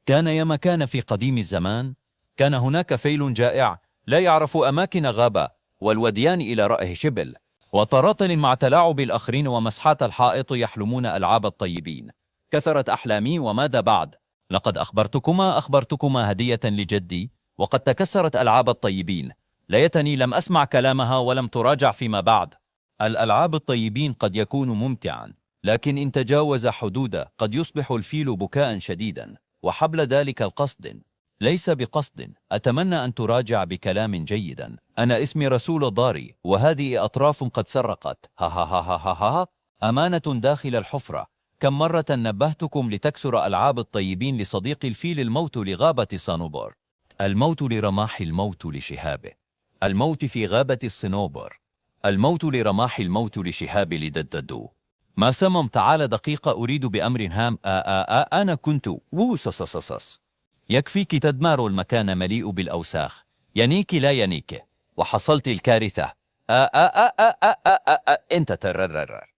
كان يا مكان في قديم الزمان، كان هناك فيل جائع لا يعرف أماكن غابة والوديان إلى رأيه شبل، وطراطل مع تلاعب الآخرين ومسحات الحائط يحلمون ألعاب الطيبين. كثرت أحلامي وماذا بعد؟ لقد أخبرتكما هدية لجدي، وقد تكسرت ألعاب الطيبين. ليتني لم أسمع كلامها ولم تراجع فيما بعد. الألعاب الطيبين قد يكون ممتعا، لكن إن تجاوز حدوده قد يصبح الفيل بكاء شديدا، وحبل ذلك القصد ليس بقصد. أتمنى أن تراجع بكلام جيدا. أنا اسمي رسول الضاري، وهذه أطراف قد سرقت. ها ها ها ها ها ها. أمانة داخل الحفرة. كم مرة نبهتكم لتكسر ألعاب الطيبين لصديق الفيل؟ الموت لغابة صنوبر، الموت لرماح، الموت لشهابه، الموت في غابة الصنوبر، الموت لرماح، الموت لشهاب لدددو. ما سمم؟ تعال دقيقة، أريد بأمر هام. أنا كنت ووسسسسس. يكفيك تدمار المكان مليء بالأوساخ. ينيك لا ينيك، وحصلت الكارثة. انت تررر.